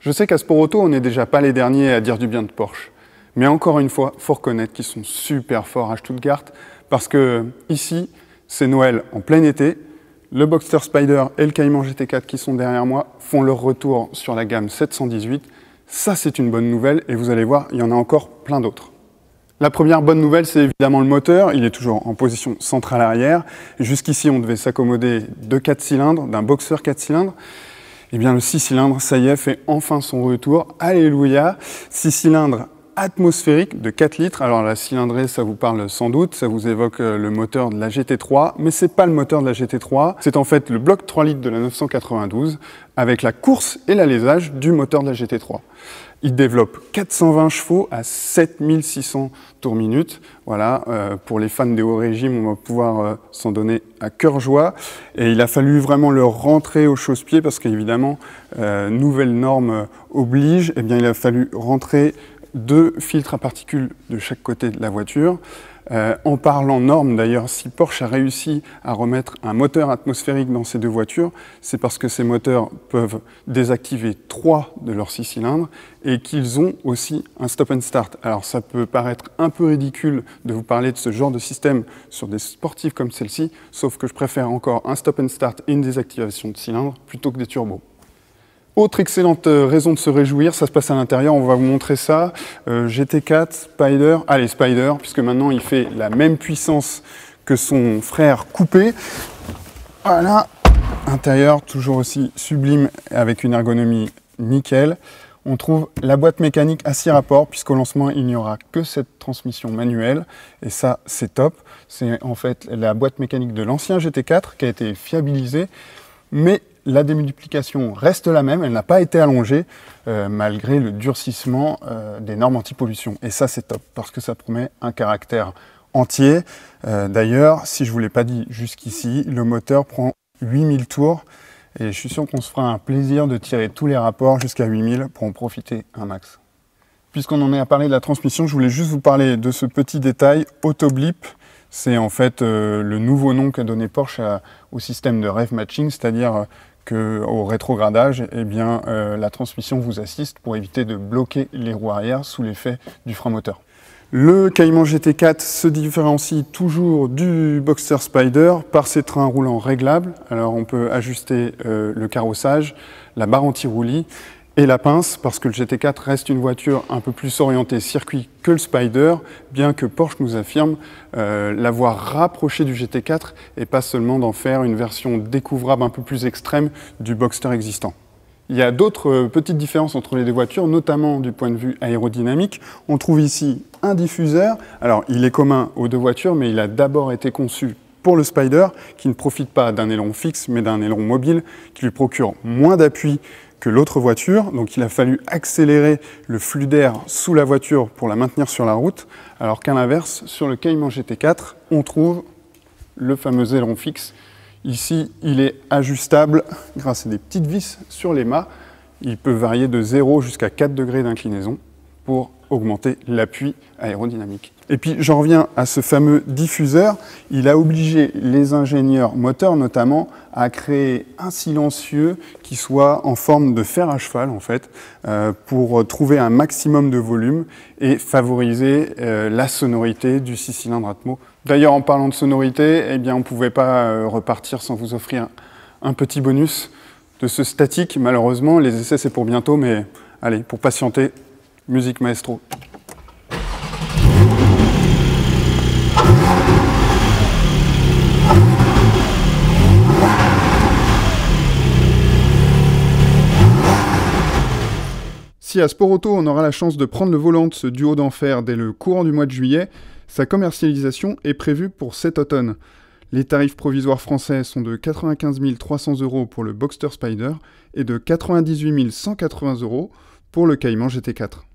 Je sais qu'à Sport Auto, on n'est déjà pas les derniers à dire du bien de Porsche. Mais encore une fois, il faut reconnaître qu'ils sont super forts à Stuttgart parce que ici, c'est Noël en plein été. Le Boxster Spyder et le Cayman GT4 qui sont derrière moi font leur retour sur la gamme 718. Ça, c'est une bonne nouvelle et vous allez voir, il y en a encore plein d'autres. La première bonne nouvelle, c'est évidemment le moteur. Il est toujours en position centrale arrière. Jusqu'ici, on devait s'accommoder de 4 cylindres, d'un Boxster 4 cylindres. Eh bien, le 6 cylindres, ça y est, fait enfin son retour. Alléluia! 6 cylindres atmosphériques de 4 litres. Alors, la cylindrée, ça vous parle sans doute. Ça vous évoque le moteur de la GT3. Mais c'est pas le moteur de la GT3. C'est en fait le bloc 3 litres de la 992 avec la course et l'alésage du moteur de la GT3. Il développe 420 chevaux à 7600 tours minute. Voilà, pour les fans des hauts régimes, on va pouvoir s'en donner à cœur joie. Et il a fallu vraiment le rentrer au chausse-pied parce qu'évidemment, nouvelle norme oblige. Eh bien, il a fallu rentrer 2 filtres à particules de chaque côté de la voiture. En parlant normes, d'ailleurs, si Porsche a réussi à remettre un moteur atmosphérique dans ces 2 voitures, c'est parce que ces moteurs peuvent désactiver 3 de leurs 6 cylindres et qu'ils ont aussi un stop and start. Alors ça peut paraître un peu ridicule de vous parler de ce genre de système sur des sportifs comme celle-ci, sauf que je préfère encore un stop and start et une désactivation de cylindres plutôt que des turbos. Autre excellente raison de se réjouir, ça se passe à l'intérieur, on va vous montrer ça. GT4, Spyder, allez Spyder, puisque maintenant il fait la même puissance que son frère coupé. Voilà, intérieur toujours aussi sublime avec une ergonomie nickel. On trouve la boîte mécanique à 6 rapports, puisqu'au lancement il n'y aura que cette transmission manuelle, et ça c'est top. C'est en fait la boîte mécanique de l'ancien GT4 qui a été fiabilisée, mais la démultiplication reste la même, elle n'a pas été allongée malgré le durcissement des normes anti-pollution. Et ça, c'est top parce que ça promet un caractère entier. D'ailleurs, si je ne vous l'ai pas dit jusqu'ici, le moteur prend 8000 tours et je suis sûr qu'on se fera un plaisir de tirer tous les rapports jusqu'à 8000 pour en profiter un max. Puisqu'on en est à parler de la transmission, je voulais juste vous parler de ce petit détail, Autoblip. C'est en fait le nouveau nom qu'a donné Porsche au système de rev matching, c'est-à-dire qu'au rétrogradage, eh bien, la transmission vous assiste pour éviter de bloquer les roues arrière sous l'effet du frein moteur. Le Cayman GT4 se différencie toujours du Boxster Spyder par ses trains roulants réglables. Alors on peut ajuster le carrossage, la barre anti-roulis et la pince, parce que le GT4 reste une voiture un peu plus orientée circuit que le Spyder, bien que Porsche nous affirme l'avoir rapproché du GT4 et pas seulement d'en faire une version découvrable un peu plus extrême du Boxster existant. Il y a d'autres petites différences entre les 2 voitures, notamment du point de vue aérodynamique. On trouve ici un diffuseur. Alors, il est commun aux 2 voitures, mais il a d'abord été conçu pour le Spyder, qui ne profite pas d'un aileron fixe, mais d'un aileron mobile, qui lui procure moins d'appui que l'autre voiture, donc il a fallu accélérer le flux d'air sous la voiture pour la maintenir sur la route, alors qu'à l'inverse, sur le Cayman GT4, on trouve le fameux aileron fixe. Ici, il est ajustable grâce à des petites vis sur les mâts. Il peut varier de 0 jusqu'à 4 degrés d'inclinaison pour augmenter l'appui aérodynamique. Et puis j'en reviens à ce fameux diffuseur. Il a obligé les ingénieurs moteurs notamment à créer un silencieux qui soit en forme de fer à cheval en fait, pour trouver un maximum de volume et favoriser la sonorité du 6 cylindres Atmo. D'ailleurs en parlant de sonorité, eh bien, on ne pouvait pas repartir sans vous offrir un petit bonus de ce statique. Malheureusement, les essais c'est pour bientôt, mais allez, pour patienter, musique maestro. Si à Sport Auto, on aura la chance de prendre le volant de ce duo d'enfer dès le courant du mois de juillet, sa commercialisation est prévue pour cet automne. Les tarifs provisoires français sont de 95 300 € pour le Boxster Spyder et de 98 180 € pour le Cayman GT4.